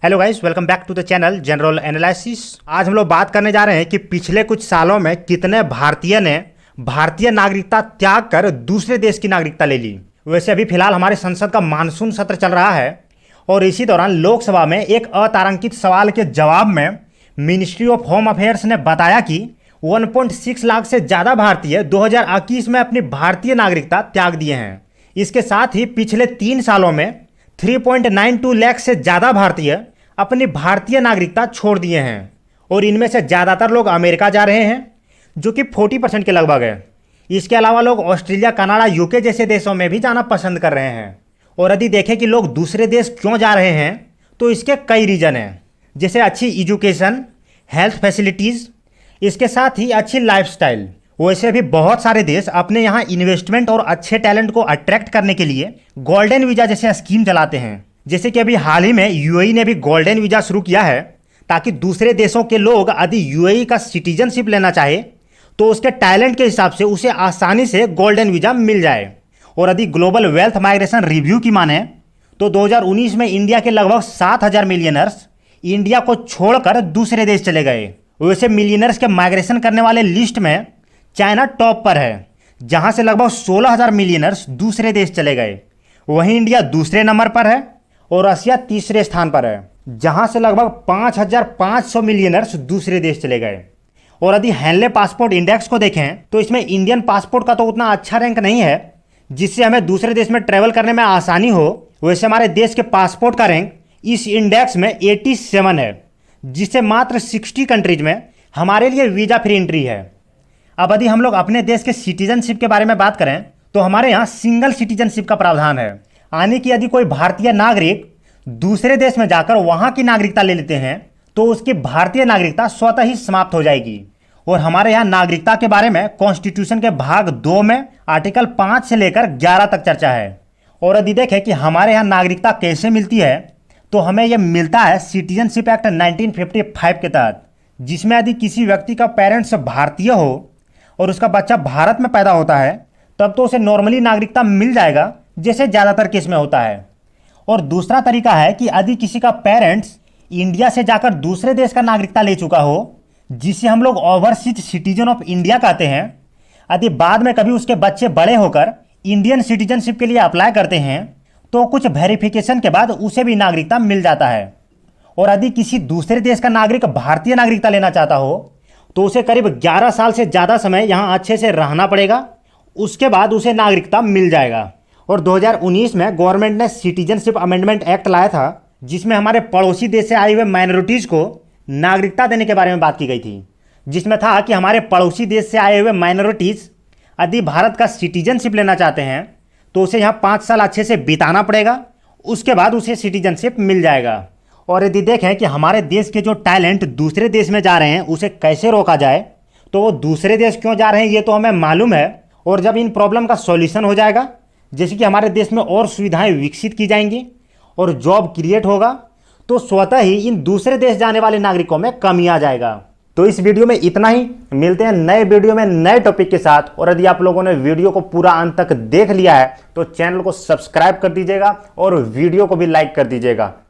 Hello guys, welcome back to the channel general analysis. आज हम लोग बात करने जा रहे हैं कि पिछले कुछ सालों में कितने भारतीय ने भारतीय नागरिकता त्याग कर दूसरे देश की नागरिकता ले ली। वैसे अभी फिलहाल हमारे संसद का मानसून सत्र चल रहा है और इसी दौरान लोकसभा में एक अतारांकित सवाल के जवाब में मिनिस्ट्री ऑफ होम अफेयर्स ने बताया कि 1.6 लाख से ज़्यादा भारतीय 2021 में अपनी भारतीय नागरिकता त्याग दिए हैं। इसके साथ ही पिछले 3 सालों में 3.92 लाख से ज़्यादा भारतीय अपनी भारतीय नागरिकता छोड़ दिए हैं और इनमें से ज़्यादातर लोग अमेरिका जा रहे हैं जो कि 40% के लगभग है। इसके अलावा लोग ऑस्ट्रेलिया, कनाडा, यूके जैसे देशों में भी जाना पसंद कर रहे हैं। और यदि देखें कि लोग दूसरे देश क्यों जा रहे हैं तो इसके कई रीज़न हैं, जैसे अच्छी एजुकेशन, हेल्थ फैसिलिटीज़, इसके साथ ही अच्छी लाइफस्टाइल। वैसे भी बहुत सारे देश अपने यहाँ इन्वेस्टमेंट और अच्छे टैलेंट को अट्रैक्ट करने के लिए गोल्डन वीज़ा जैसे स्कीम चलाते हैं। जैसे कि अभी हाल ही में यूएई ने भी गोल्डन वीज़ा शुरू किया है ताकि दूसरे देशों के लोग यदि यूएई का सिटीजनशिप लेना चाहे तो उसके टैलेंट के हिसाब से उसे आसानी से गोल्डन वीज़ा मिल जाए। और यदि ग्लोबल वेल्थ माइग्रेशन रिव्यू की माने तो 2019 में इंडिया के लगभग 7,000 मिलियनर्स इंडिया को छोड़कर दूसरे देश चले गए। वैसे मिलियनर्स के माइग्रेशन करने वाले लिस्ट में चाइना टॉप पर है, जहां से लगभग 16,000 मिलियनर्स दूसरे देश चले गए। वहीं इंडिया दूसरे नंबर पर है और रशिया तीसरे स्थान पर है, जहां से लगभग 5,500 मिलियनर्स दूसरे देश चले गए। और यदि हैंले पासपोर्ट इंडेक्स को देखें तो इसमें इंडियन पासपोर्ट का तो उतना अच्छा रैंक नहीं है जिससे हमें दूसरे देश में ट्रैवल करने में आसानी हो। वैसे हमारे देश के पासपोर्ट का रैंक इस इंडेक्स में 87 है, जिससे मात्र 60 कंट्रीज में हमारे लिए वीज़ा फ्री एंट्री है। अब यदि हम लोग अपने देश के सिटीजनशिप के बारे में बात करें तो हमारे यहाँ सिंगल सिटीजनशिप का प्रावधान है, यानी कि यदि कोई भारतीय नागरिक दूसरे देश में जाकर वहाँ की नागरिकता ले लेते हैं तो उसकी भारतीय नागरिकता स्वतः ही समाप्त हो जाएगी। और हमारे यहाँ नागरिकता के बारे में कॉन्स्टिट्यूशन के भाग 2 में आर्टिकल 5 से लेकर 11 तक चर्चा है। और यदि देखें कि हमारे यहाँ नागरिकता कैसे मिलती है तो हमें यह मिलता है सिटीजनशिप एक्ट 1955 के तहत, जिसमें यदि किसी व्यक्ति का पेरेंट्स भारतीय हो और उसका बच्चा भारत में पैदा होता है तब तो उसे नॉर्मली नागरिकता मिल जाएगा, जैसे ज़्यादातर केस में होता है। और दूसरा तरीका है कि यदि किसी का पेरेंट्स इंडिया से जाकर दूसरे देश का नागरिकता ले चुका हो, जिसे हम लोग ओवरसीज सिटीजन ऑफ इंडिया कहते हैं, यदि बाद में कभी उसके बच्चे बड़े होकर इंडियन सिटीजनशिप के लिए अप्लाई करते हैं तो कुछ वेरिफिकेशन के बाद उसे भी नागरिकता मिल जाता है। और यदि किसी दूसरे देश का नागरिक भारतीय नागरिकता लेना चाहता हो तो उसे करीब 11 साल से ज़्यादा समय यहाँ अच्छे से रहना पड़ेगा, उसके बाद उसे नागरिकता मिल जाएगा। और 2019 में गवर्नमेंट ने सिटीजनशिप अमेंडमेंट एक्ट लाया था, जिसमें हमारे पड़ोसी देश से आए हुए माइनॉरिटीज़ को नागरिकता देने के बारे में बात की गई थी, जिसमें था कि हमारे पड़ोसी देश से आए हुए माइनॉरिटीज़ यदि भारत का सिटीजनशिप लेना चाहते हैं तो उसे यहाँ 5 साल अच्छे से बिताना पड़ेगा, उसके बाद उसे सिटीजनशिप मिल जाएगा। और यदि देखें कि हमारे देश के जो टैलेंट दूसरे देश में जा रहे हैं उसे कैसे रोका जाए, तो वो दूसरे देश क्यों जा रहे हैं ये तो हमें मालूम है। और जब इन प्रॉब्लम का सॉल्यूशन हो जाएगा, जैसे कि हमारे देश में और सुविधाएं विकसित की जाएंगी और जॉब क्रिएट होगा, तो स्वतः ही इन दूसरे देश जाने वाले नागरिकों में कमी आ जाएगा। तो इस वीडियो में इतना ही, मिलते हैं नए वीडियो में नए टॉपिक के साथ। और यदि आप लोगों ने वीडियो को पूरा अंत तक देख लिया है तो चैनल को सब्सक्राइब कर दीजिएगा और वीडियो को भी लाइक कर दीजिएगा।